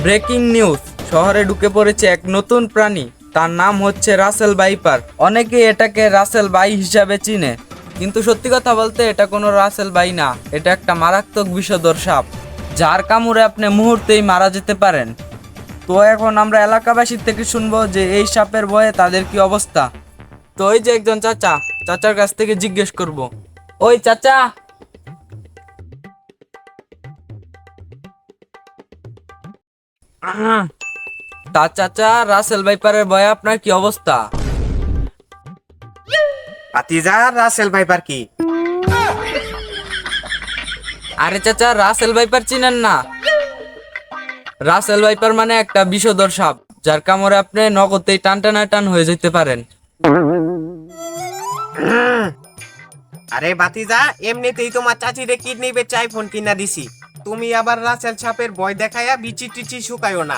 Breaking news, শহরে ঢুকে পড়েছে এক নতুন প্রাণী। তার নাম হচ্ছে রাসেল ভাইপার। অনেকে এটাকে রাসেল ভাই হিসাবে চিনে, কিন্তু সত্যি কথা বলতে এটা কোনো রাসেল ভাই না। এটা একটা মারাত্মক বিষধর সাপ, যার কামড়ে আপনি মুহূর্তেই মারা যেতে পারেন। তো এখন আমরা এলাকাবাসীর থেকে শুনবো যে এই সাপের ভয়ে তাদের কি অবস্থা। তো ওই যে একজন চাচার কাছ থেকে জিজ্ঞেস করব। ওই চাচা, তা চাচা, রাসেল ভাইপারের ভয়ে আপনার কি অবস্থা? ভাতিজা, রাসেল ভাইপার কি? আরে চাচা, রাসেল ভাইপার চিনেন না? রাসেল ভাইপার মানে একটা বিষধর সাপ, যার কামড়ে আপনি নগদেই টান হয়ে যেতে পারেন। আরে ভাতিজা, এমনিতেই তোমার চাচিরে কিডনি বেচে আইফোন কিনা দিছি। তুমি আবার রাসেল সাপের ভয় দেখায়া বিচি টিচি শুকায়ও না।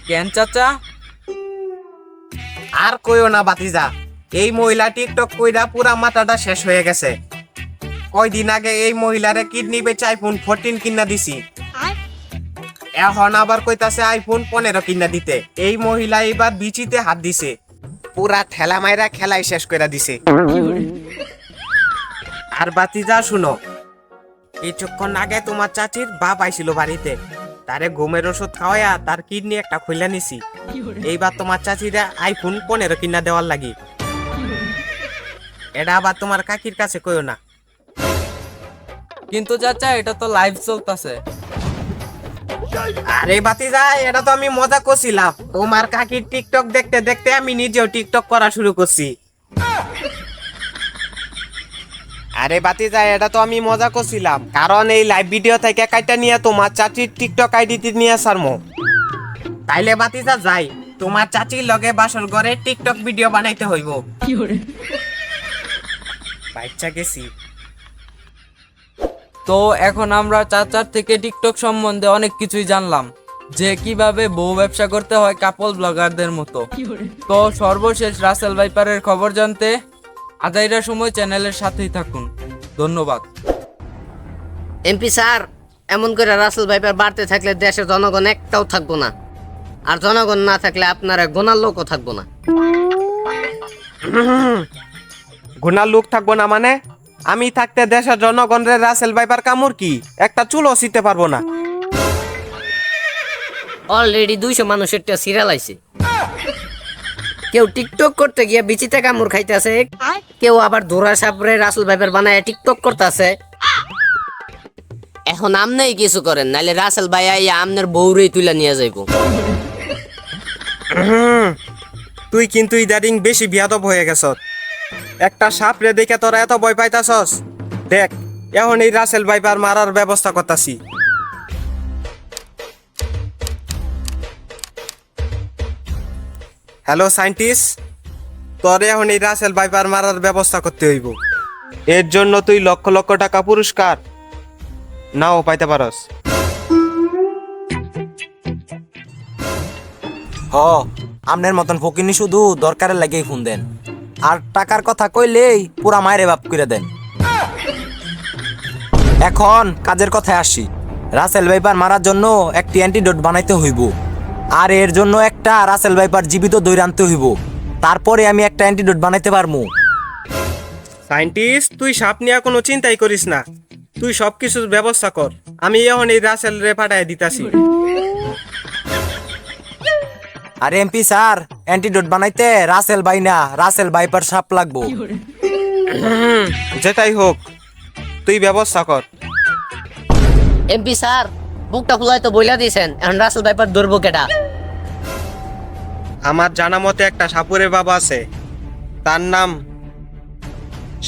কেন চাচা? আর কইও না ভাতিজা, এই মহিলা টিকটক কইরা পুরা মাথাটা শেষ হয়ে গেছে। কয়দিন আগে এই মহিলারে কিডনি বেচে আইফোন 14 কিনা দিছি, এখন আবার কইতাছে আইফোন 15 কিনা দিতে। এই মহিলা এবার বিচিতে হাত দিছে, পুরা ঠেলা মাইরা খেলাই শেষ কইরা দিছে। আর ভাতিজা শুনো, কিছুক্ষণ আগে তোমার চাচির বাপ আইছিল বাড়িতে, তারে ঘুমের ওষুধ খাওয়াইয়া তার কিডনি একটা খুইলা নিছি। এইবার তোমার চাচিরা আইফোন 15 কিনা দেওয়ার লাগি। এটা আবার তোমার কাকির কাছে কইও না। কিন্তু চাচা, এটা তো লাইভ চলতেছে। আরে ভাতিজা, এটা তো আমি মজা করছিলাম। তোমার কাকির টিকটক দেখতে দেখতে আমি নিজেও টিকটক করা শুরু করছি। আরে ভাতিজা, এটা তো আমি মজা করছিলাম, কারণ এই লাইভ ভিডিও থেকে কাইটা নিয়ে তোমার চাচির টিকটক আইডিতে নিয়ে সারমো। তাইলে ভাতিজা যাই, তোমার চাচির লগে বাসর ঘরে টিকটক ভিডিও বানাইতে হইব। বাচ্চা গেছি। তো এখন আমরা চাচার থেকে টিকটক সম্বন্ধে অনেক কিছুই জানলাম, যে কিভাবে বউ ব্যবসা করতে হয় কাপল ব্লগারদের মতো। তো সর্বশেষ রাসেল ভাইপারের খবর জানতে আজাইরা সময় চ্যানেলের সাথেই থাকুন। ধন্যবাদ। এমপি স্যার, এমন করে রাসেল ভাইপার বাড়তে থাকলে দেশের জনগণ একটাও থাকবো না, আর জনগণ না থাকলে আপনারা গোনার লোকও থাকবো না। গুনার লোক থাকবো না মানে? আমি থাকতে দেশের জনগণের রাসেল ভাইপার কামড় কি একটা চুলও ছিতে পারবো না। অলরেডি 200 মানুষের সিরিয়াল আইছে। কেউ টিকটক করতে গিয়ে বিচিতে কামড় খাইতেছে, কেউ আবার ধোরা সাপরে রাসেল ভাইপার বানায় টিকটক করতেছে। এখন আমনেই কিছু করেন, নাইলে রাসেল ভাই আইয়া আমনের বউরেই তুইলা নিয়ে যাইবো। তুই কিন্তু ইদারিং বেশি বিয়াদব হয়ে গেছ। একটা সাপ রে দেখে তোরা এত ভয় পাইতাছস? দেখ, এখন এই রাসেল ভাইপার মারার ব্যবস্থা করতাছি। হ্যালো সায়েন্টিস্ট, তোর এখন এই রাসেল ভাইপার মারার ব্যবস্থা করতে হইব। এর জন্য তুই লক্ষ লক্ষ টাকা পুরস্কার নাও পাইতে পারস। আমনের মতন ফকিনি শুধু দরকারের লাগেই ফোন দেন, আর টাকার কথা কইলেই পুরা মায়েরে বাপ করে দেন। এখন কাজের কথায় আসি। রাসেল ভাইপার মারার জন্য একটি অ্যান্টিডোট বানাইতে হইব, আর এর জন্য একটা রাসেল ভাইপার জীবিত দইরা আনতে হইব। তারপরে আমি একটা অ্যান্টিডোট বানাইতে পারবো। সায়েন্টিস্ট, তুই সাপ নিয়ে কোনো চিন্তাই করিস না, তুই সবকিছুর ব্যবস্থা কর। আমি এখন এই রাসেল রে পাঠায় দিতাছি। আর এমপি স্যার, অ্যান্টিডোট বানাইতে রাসেল ভাই না, রাসেল ভাইপার সাপ লাগবো। যেটাই হোক, তুই ব্যবস্থা কর। এমপি স্যার, বুকটা ফুলাই তো বইলা দিয়েছেন, এখন রাসেল ভাইপার ধরবো কেটা? আমার জানা মতে একটা সাপুরের বাবা আছে, তার নাম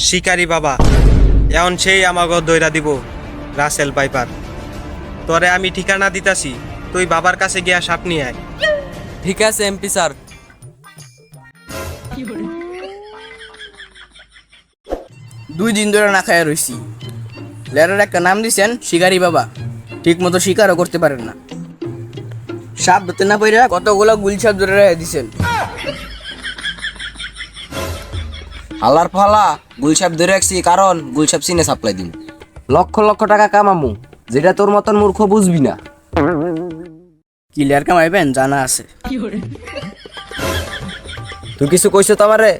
শিকারি বাবা। এখন সেই আমাকে দইরা দিব রাসেল ভাইপার। তোরে আমি ঠিকানা দিতাছি, তুই বাবার কাছে গিয়া সাপ নিয়ে আয়। ঠিক আছে এমপি স্যার। 2 দিন ধরে না খাইয়া রইছি। লেরার একটা নাম দিছেন শিকারি বাবা, ঠিক মতো শিকারও করতে পারেন না। সাপ ধরতে না পাইরা কতগুলো গুলছাপ ধরে রেখে দিছেন। হালার ফালা গুলছাপ ধরে রাখছি, কারণ গুলছাপ চিনে সাপ্লাই দিন। লক্ষ লক্ষ টাকা কামামু, যেটা তোর মতন মূর্খ বুঝবি না। ক্লিয়ার কামাইবেন জানা আছে। তুই কিছু কইছো তো আমারে?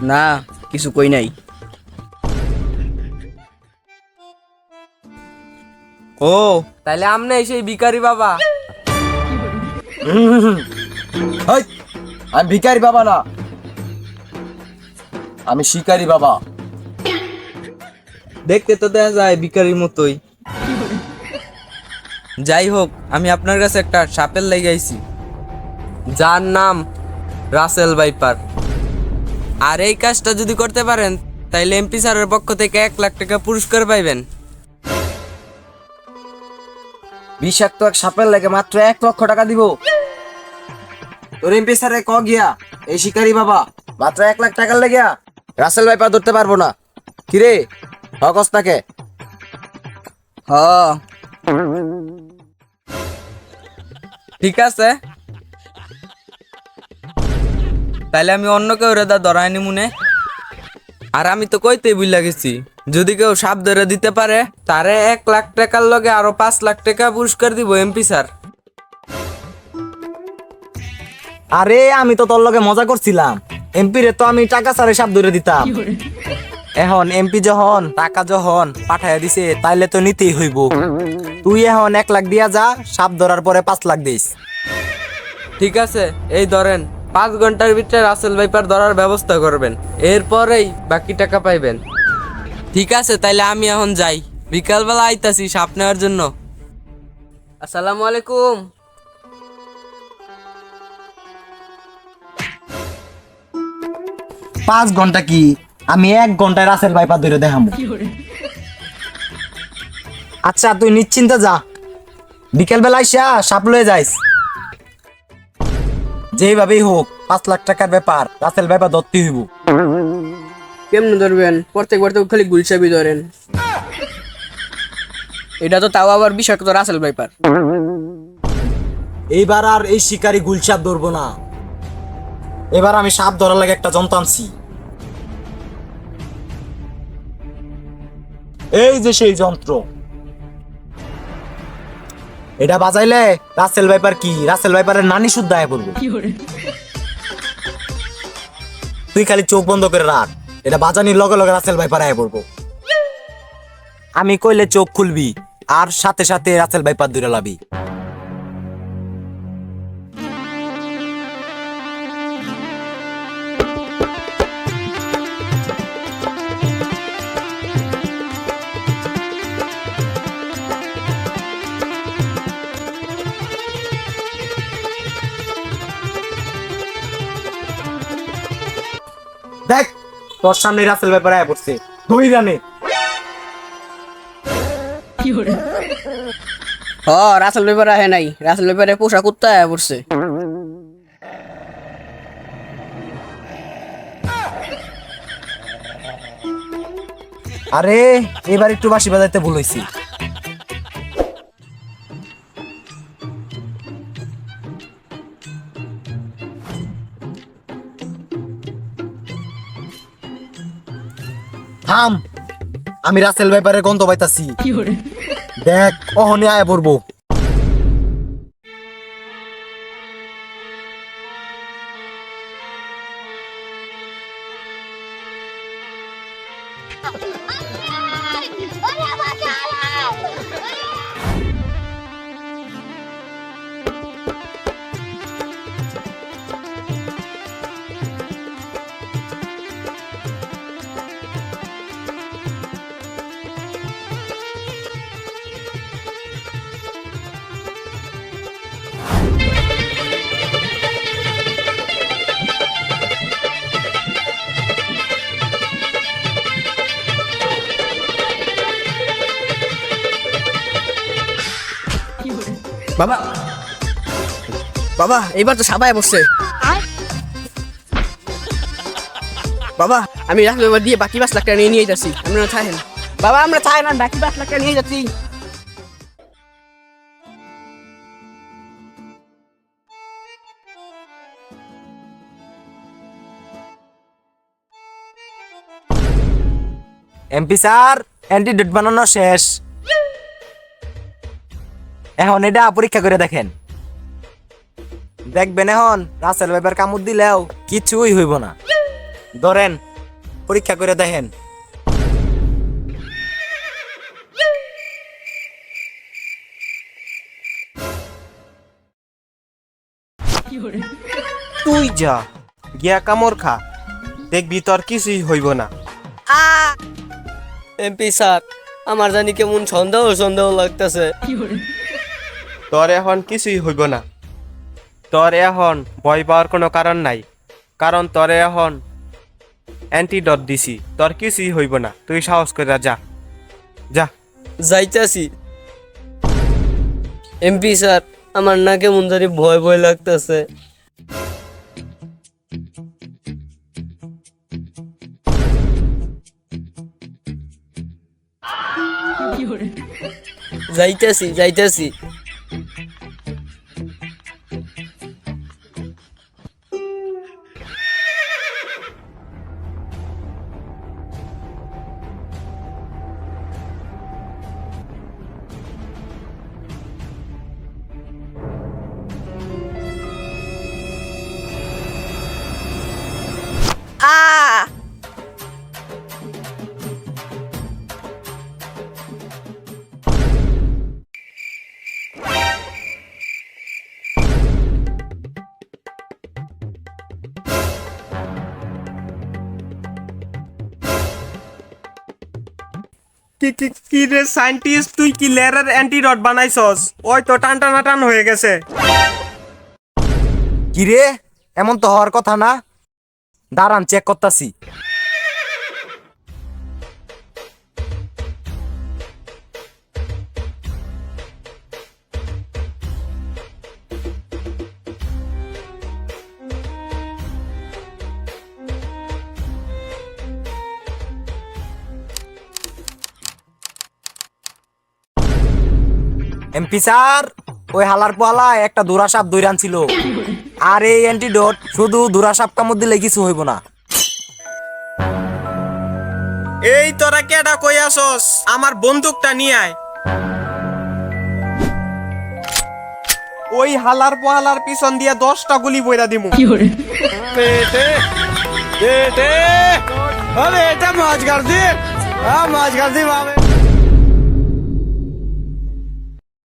না কিছু কই নাই। ও তাইলে আমনে সেই ভিখারি বাবা। হেই, আমি ভিখারি বাবা না, আমি শিকারি বাবা। দেখতে তো দেখা যায় ভিখারির মতোই। যাই হোক, আমি আপনার কাছে একটা সাপের লেগে আইছি, যার নাম রাসেল ভাইপার। আর এই কাজটা যদি করতে পারেন তাইলে এমপি স্যারের পক্ষ থেকে 1 লাখ টাকা পুরস্কার পাইবেন। বিষাক্ত এক সাপের লাগে মাত্র 1 লক্ষ টাকা দিব? তোর এমপি স্যারে ক গিয়া এই শিকারি বাবা মাত্র 1 লাখ টাকার লেগিয়া রাসেল ভাইপার ধরতে পারবো না? কিরে হকস তাকে? হ ঠিক আছে, তাইলে আমি অন্য কেউ রেদা ধরায়নি মনে। আর আমি তো কইতেই বুঝলা গেছি, যদি কেউ সাপ ধরে দিতে পারে তারে 1 লাখ টাকার লগে আরো 5 লাখ টাকা পুরস্কার দিব এমপি স্যার। আরে আমি তো তোর লগে মজা করছিলাম, এমপি রে তো আমি টাকা ছাড়ে সাপ ধরে দিতাম। এখন এমপি যখন টাকা যখন পাঠাইয়া দিছে তাইলে তো নিতেই হইব। তুই এখন 1 লাখ দিয়া যা, সাপ ধরার পরে 5 লাখ দিস। ঠিক আছে, এই ধরেন 5 ঘন্টার ভিতরে রাসেল ভাইপার ধরার ব্যবস্থা করবেন, এরপরেই বাকি টাকা পাইবেন। ঠিক আছে, তাইলে আমি এখন যাই, বিকালবেলা আইতাছি সাপ নেওয়ার জন্য। আসসালামু আলাইকুম। 5 ঘন্টা কি, আমি 1 ঘন্টায় রাসেল ভাইপার ধরে দেখাবো। আচ্ছা তুই নিশ্চিন্তে যা, বিকেল বেলা আইসা সাপ লয়ে যাইস। যেভাবেই হোক 5 লাখ টাকার ব্যাপার, রাসেল ভাইপার ধরতে হইব। কেমনে ধরবেন? প্রত্যেকবার তো খালি গুলছাবি ধরেন। এটা তো তাও আবার বিষাক্ত রাসেল ভাইপার। এইবার আর এই শিকারি গুলসাপ ধরবো না, এবার আমি সাপ ধরার লাগে একটা যন্ত্র আনছি। এই যে সেই যন্ত্র, এটা বাজাইলে রাসেল ভাইপার কি রাসেল ভাইপারের নানি শুদ্ধ আয় পড়বে। তুই খালি চোখ বন্ধ করে রাখ, এটা বাজানির লগে লগে রাসেল ভাইপার আয় পড়বো। আমি কইলে চোখ খুলবি আর সাথে সাথে রাসেল ভাইপার ধরে লাবি। দেখ তোর সামনে রাসেল ভাইপার আয় পড়ছে, 2 রানে। হ রাসেল ভাইপার আহে নাই, রাসেল ভাইপারে পোষা কুত্তা আয়া পড়ছে। আরে এবার একটু বাঁশি বাজাইতে ভুল হয়েছি। থাম, আমি রাসেল ভাইপারের গন্ধ পাইতাছি। দেখ অহনে আয় পড়বো। বাবা বাবা এইবার তো সাবায় বসছে। বাবা আমি রাসেল ভাইপার দিয়ে বাকি 5 লাখ টাকা নিয়ে যাচ্ছি, আপনারা চাহেন? বাবা আমরা চাই না, বাকি 5 লাখ টাকা নিয়ে যাচ্ছি। এমপি স্যার অ্যান্টিডোট বানানো শেষ। এখন এটা পরীক্ষা করে দেখেন। দেখবেন এখন রাসেল ভাইপার কামড় দিলেও কিছুই হইব না। ধরেন পরীক্ষা করে দেখেন। তুই যা গিয়া কামড় খা, দেখবি তোর কিছুই হইব না। এমপি স্যার, আমার জানি কেমন সন্দেহ সন্দেহ লাগতেছে। তোর এখন কিছুই হইব না। তোর এখন ভয় পাওয়ার কোনো কারণ নাই, কারণ তোর এখন অ্যান্টিডট দিছি। তোর কিছুই হইব না, তুই সাহস করে যা যা। যাইতাছি। এমপি স্যার, আমার না কেমন জানি ভয় ভয় লাগতেছে। যাইতাছি যাইতাছি। কি রে সায়েন্টিস্ট, তুই কি লেয়ারের অ্যান্টিডট বানাইছস? ওই তো টান টান হয়ে গেছে। কি রে, এমন তো হওয়ার কথা না। দাঁড়ান চেক করতাছি। এমপি স্যার, ওই হালার পোয়ালা একটা দুরা সাপ দইরা আনছিল। আর এই অ্যান্টিডোট শুধু দুরা সাপ কামড় দিলে কিছু হইব না। এই তোরা কেডা কই আসস? আমার বন্দুকটা নিয়ে আয়। ওই হালার পোহালার পিছন দিয়ে 10টা গুলি বইরা দিমু। এটা মাছ গার্দি, মাছ গার্দি